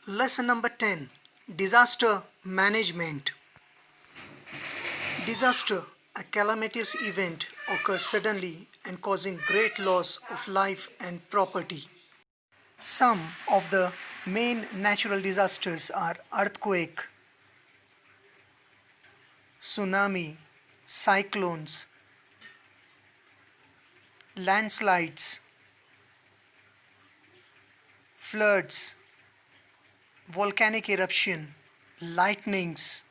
Lesson number 10. Disaster Management. Disaster, a calamitous event, occurs suddenly and causing great loss of life and property. Some of the main natural disasters are earthquake, tsunami, cyclones, landslides, floods, volcanic eruption, lightnings.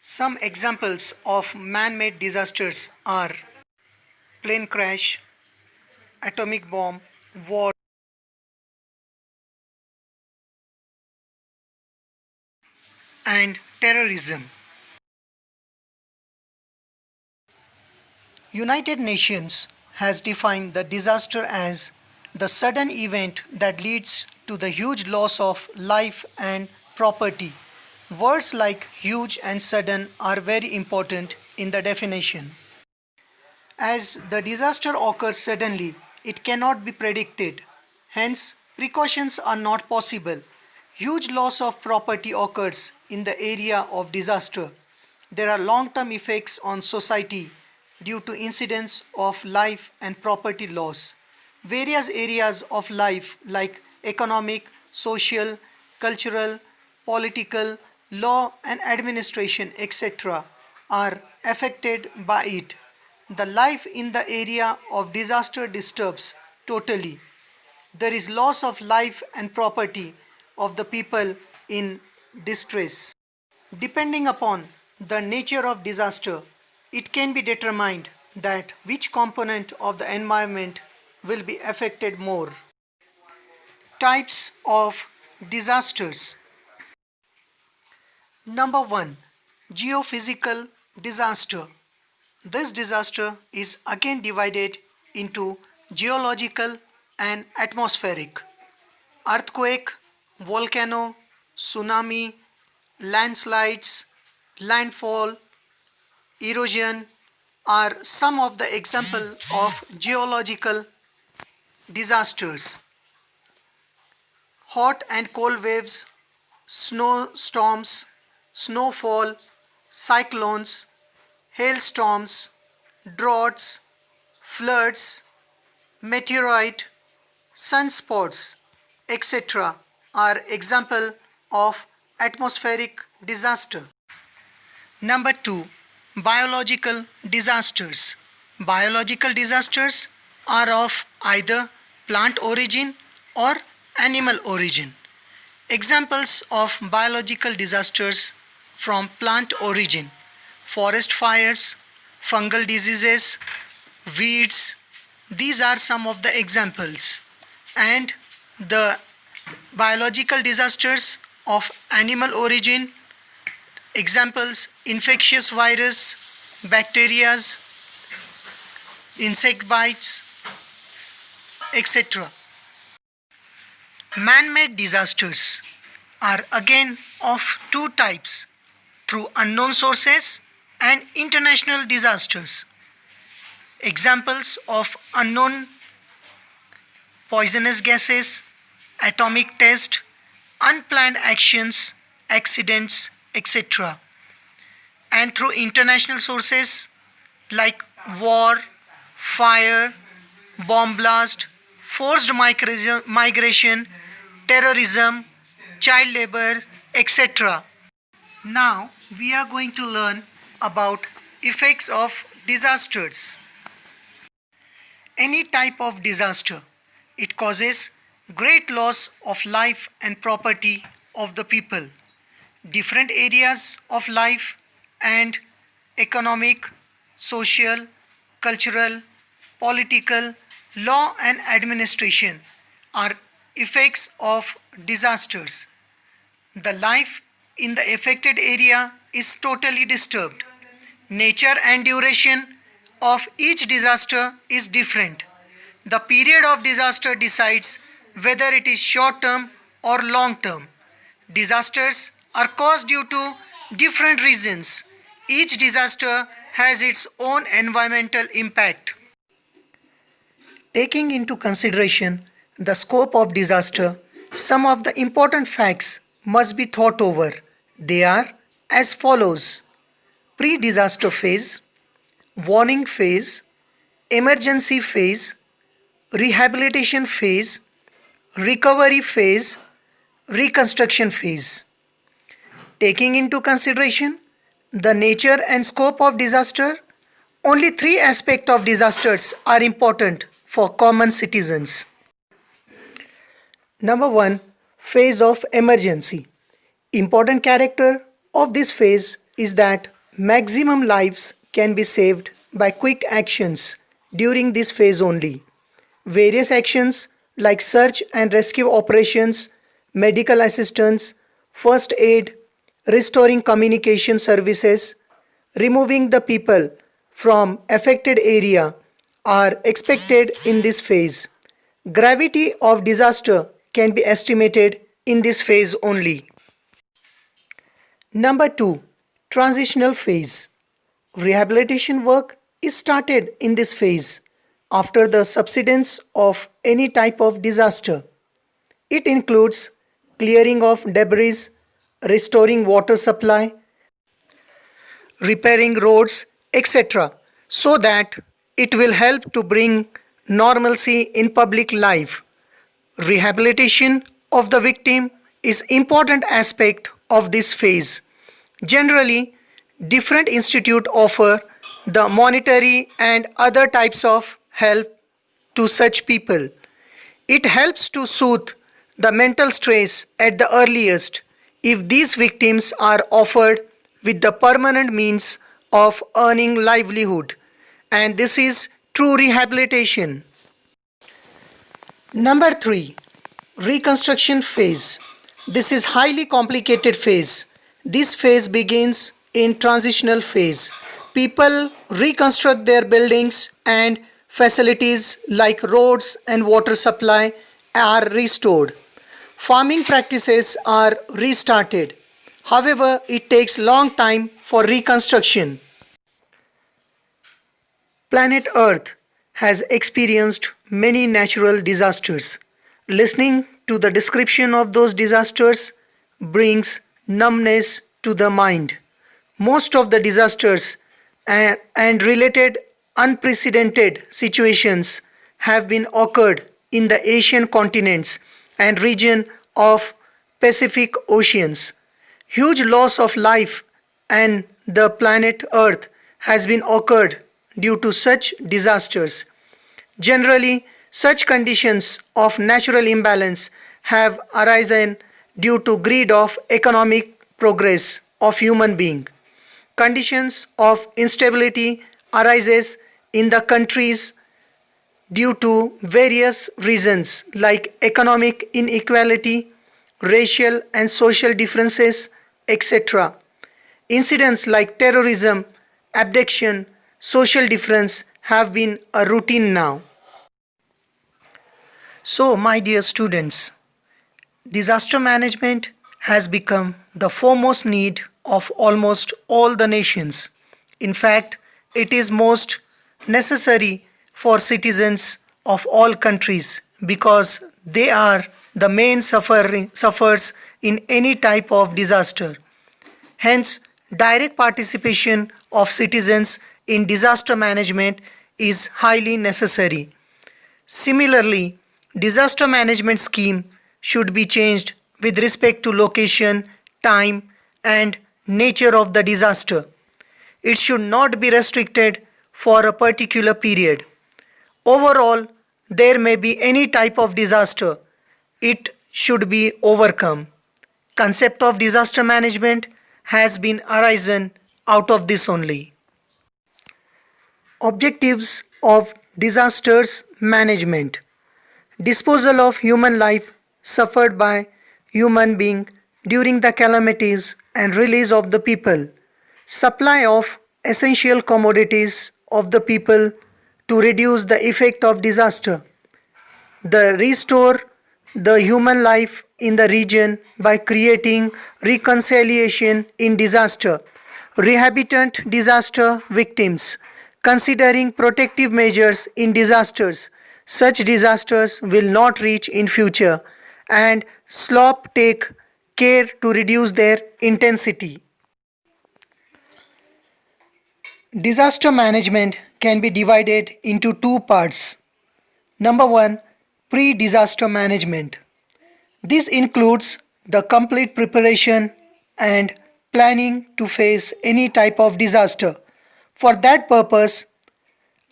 Some examples of man-made disasters are plane crash, atomic bomb, war, and terrorism. United Nations has defined the disaster as the sudden event that leads to the huge loss of life and property. Words like huge and sudden are very important in the definition. As the disaster occurs suddenly, it cannot be predicted. Hence, precautions are not possible. Huge loss of property occurs in the area of disaster. There are long-term effects on society due to incidents of life and property loss. Various areas of life like economic, social, cultural, political, law and administration, etc. are affected by it. The life in the area of disaster disturbs totally. There is loss of life and property of the people in distress. Depending upon the nature of disaster, it can be determined that which component of the environment will be affected more. Types of disasters. Number 1. Geophysical disaster. This disaster is again divided into geological and atmospheric. Earthquake, volcano, tsunami, landslides, landfall, erosion are some of the examples of geological disasters. Hot and cold waves, snowstorms, snowfall, cyclones, hailstorms, droughts, floods, meteorite, sunspots, etc. are examples of atmospheric disaster. Number 2. Biological disasters. Biological disasters are of either plant origin or animal origin. Examples of biological disasters from plant origin: forest fires, fungal diseases, weeds. These are some of the examples. And the biological disasters of animal origin, examples: infectious virus, bacteria, insect bites, etc. Man-made disasters are again of two types: through unknown sources and international disasters. Examples of unknown: poisonous gases, atomic test, unplanned actions, accidents, etc. And through international sources like war, fire, bomb blast, forced migration, terrorism, child labor, etc. Now we are going to learn about effects of disasters. Any type of disaster, it causes great loss of life and property of the people. Different areas of life and economic, social, cultural, political, law and administration are effects of disasters. The life in the affected area is totally disturbed. Nature and duration of each disaster is different. The period of disaster decides whether it is short term or long term. Disasters are caused due to different reasons. Each disaster has its own environmental impact. Taking into consideration the scope of disaster, some of the important facts must be thought over. They are as follows: pre-disaster phase, warning phase, emergency phase, rehabilitation phase, recovery phase, reconstruction phase. Taking into consideration the nature and scope of disaster, only three aspects of disasters are important for common citizens. Number 1. Phase of emergency. Important character of this phase is that maximum lives can be saved by quick actions during this phase only. Various actions like search and rescue operations, medical assistance, first aid, restoring communication services, removing the people from affected area are expected in this phase. Gravity of disaster can be estimated in this phase only. Number 2. Transitional phase. Rehabilitation work is started in this phase after the subsidence of any type of disaster. It includes clearing of debris, restoring water supply, repairing roads, etc., so that it will help to bring normalcy in public life. Rehabilitation of the victim is important aspect of this phase. Generally, different institutes offer the monetary and other types of help to such people. It helps to soothe the mental stress at the earliest if these victims are offered with the permanent means of earning livelihood, and this is true rehabilitation. Number 3. Reconstruction phase. This is highly complicated phase. This phase begins in transitional phase. People reconstruct their buildings and facilities like roads and water supply are restored. Farming practices are restarted. However, it takes long time for reconstruction. Planet Earth has experienced many natural disasters. Listening to the description of those disasters brings numbness to the mind. Most of the disasters and related unprecedented situations have been occurred in the Asian continents and region of Pacific Oceans. Huge loss of life and the planet Earth has been occurred due to such disasters. Generally, such conditions of natural imbalance have arisen due to greed of economic progress of human being. Conditions of instability arises in the countries due to various reasons like economic inequality, racial and social differences, etc. Incidents like terrorism, abduction, social difference have been a routine now. So, my dear students, disaster management has become the foremost need of almost all the nations. In fact, it is most necessary for citizens of all countries because they are the main sufferers in any type of disaster. Hence, direct participation of citizens in disaster management is highly necessary. Similarly, disaster management scheme should be changed with respect to location, time, and nature of the disaster. It should not be restricted for a particular period. Overall, there may be any type of disaster. It should be overcome. Concept of disaster management has been arisen out of this only. Objectives of disasters management: disposal of human life suffered by human being during the calamities and release of the people, supply of essential commodities of the people to reduce the effect of disaster, the restore the human life in the region by creating reconciliation in disaster, rehabilitate disaster victims, considering protective measures in disasters such disasters will not reach in future, and SLOP take care to reduce their intensity. Disaster management can be divided into two parts. Number 1, pre-disaster management. This includes the complete preparation and planning to face any type of disaster. For that purpose,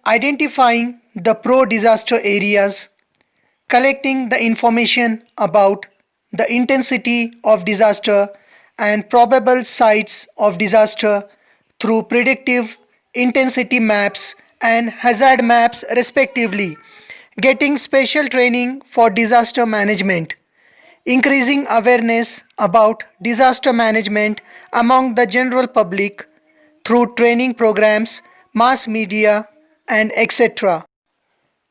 identifying the pro-disaster areas, collecting the information about the intensity of disaster and probable sites of disaster through predictive intensity maps and hazard maps respectively, getting special training for disaster management, increasing awareness about disaster management among the general public through training programs, mass media, and etc.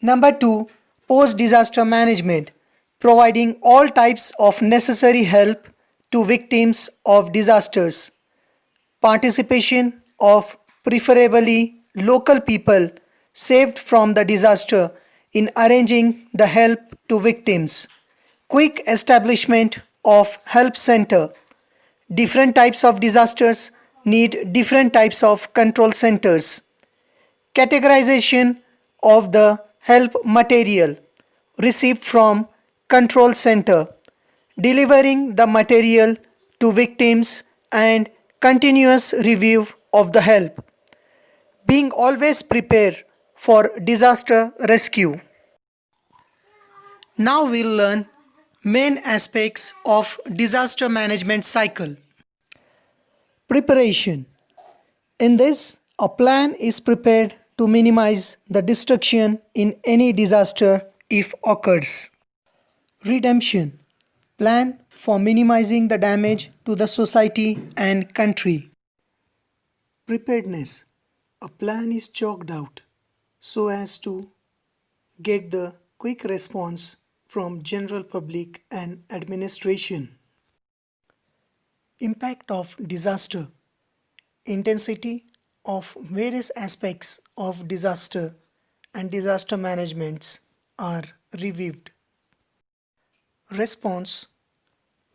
Number 2, post disaster management, providing all types of necessary help to victims of disasters. Participation of preferably local people saved from the disaster in arranging the help to victims. Quick establishment of help center. Different types of disasters need different types of control centers. Categorization of the help material received from control center, delivering the material to victims and continuous review of the help, being always prepared for disaster rescue. Now we'll learn main aspects of disaster management cycle. Preparation. In this, a plan is prepared to minimize the destruction in any disaster if occurs. Redemption. Plan for minimizing the damage to the society and country. Preparedness. A plan is chalked out so as to get the quick response from general public and administration. Impact of disaster. Intensity of various aspects of disaster and disaster managements are reviewed. Response.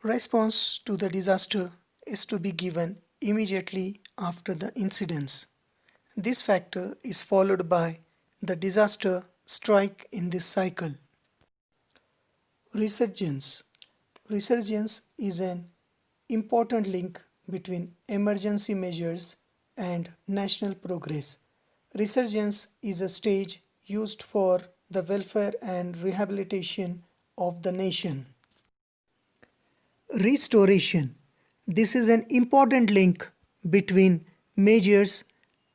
Response to the disaster is to be given immediately after the incidents. This factor is followed by the disaster strike in this cycle. Resurgence. Resurgence is an important link between emergency measures and national progress. Resurgence is a stage used for the welfare and rehabilitation of the nation. Restoration. This is an important link between measures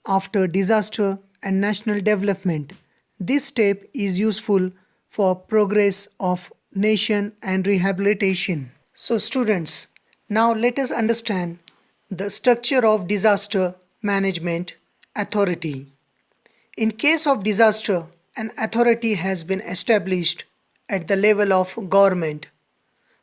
after disaster and national development. This step is useful for progress of nation and rehabilitation. So students, now let us understand the structure of disaster management authority. In case of disaster, an authority has been established at the level of government.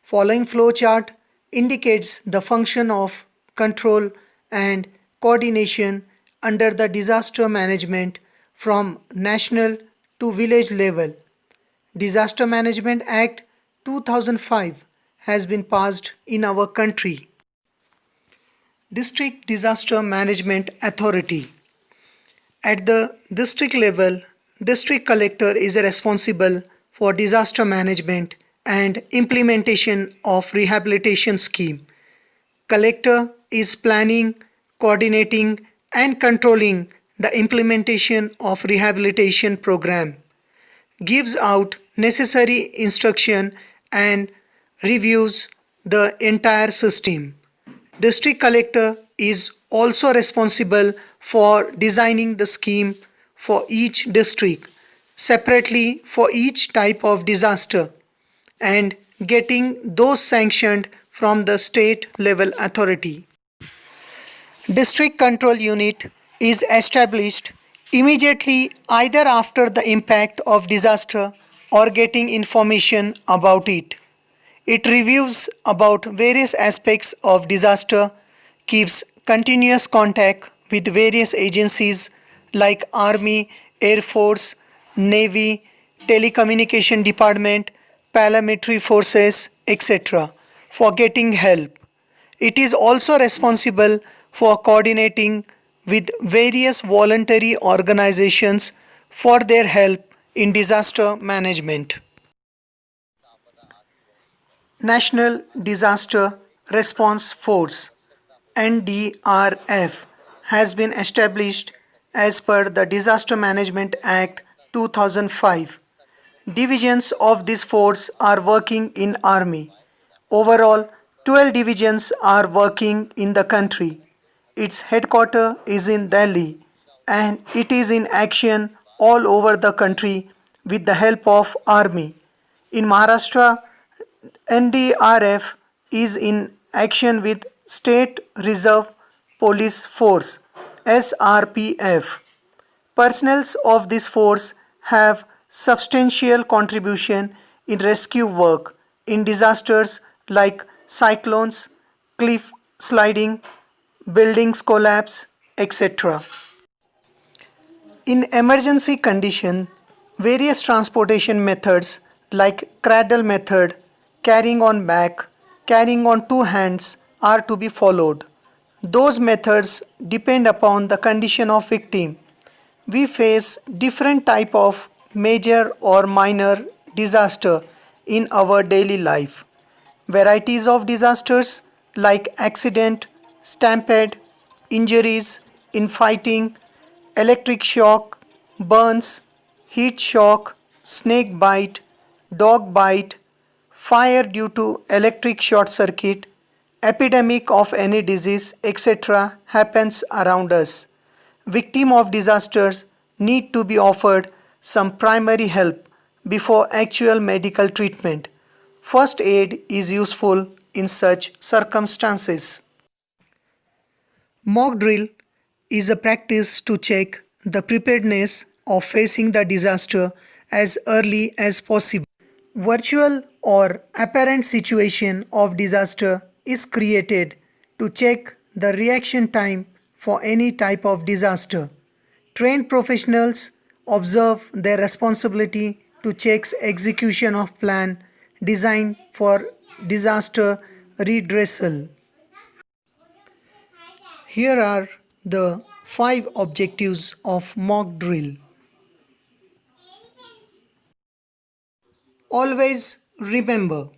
Following flowchart indicates the function of control and coordination under the disaster management from national to village level. Disaster Management Act 2005 has been passed in our country. District Disaster Management Authority. At the district level, district collector is responsible for disaster management and implementation of rehabilitation scheme. Collector is planning, coordinating and controlling the implementation of rehabilitation program, gives out necessary instruction and reviews the entire system. District collector is also responsible for designing the scheme for each district separately for each type of disaster and getting those sanctioned from the state level authority. District Control Unit is established immediately either after the impact of disaster or getting information about it. It reviews about various aspects of disaster, keeps continuous contact with various agencies like Army, Air Force, Navy, telecommunication department, paramilitary forces, etc. for getting help. It is also responsible for coordinating with various voluntary organizations for their help in disaster management. National Disaster Response Force NDRF has been established as per the Disaster Management Act 2005. Divisions of this force are working in army. Overall, 12 divisions are working in the country. Its headquarters is in Delhi and it is in action all over the country with the help of army. In Maharashtra, NDRF is in action with State Reserve Police Force SRPF. Personnel of this force have substantial contribution in rescue work in disasters like cyclones, cliff sliding, buildings collapse, etc. In emergency condition, various transportation methods like cradle method, carrying on back, carrying on two hands are to be followed. Those methods depend upon the condition of victim. We face different type of major or minor disaster in our daily life. Varieties of disasters like accident, stampede, injuries in fighting, electric shock, burns, heat shock, snake bite, dog bite, fire due to electric short circuit, epidemic of any disease, etc. happens around us. Victim of disasters need to be offered some primary help before actual medical treatment. First aid is useful in such circumstances. Mock drill is a practice to check the preparedness of facing the disaster as early as possible. Virtual or apparent situation of disaster is created to check the reaction time for any type of disaster. Trained professionals observe their responsibility to check execution of plan designed for disaster redressal. Here are the 5 objectives of mock drill. Always remember,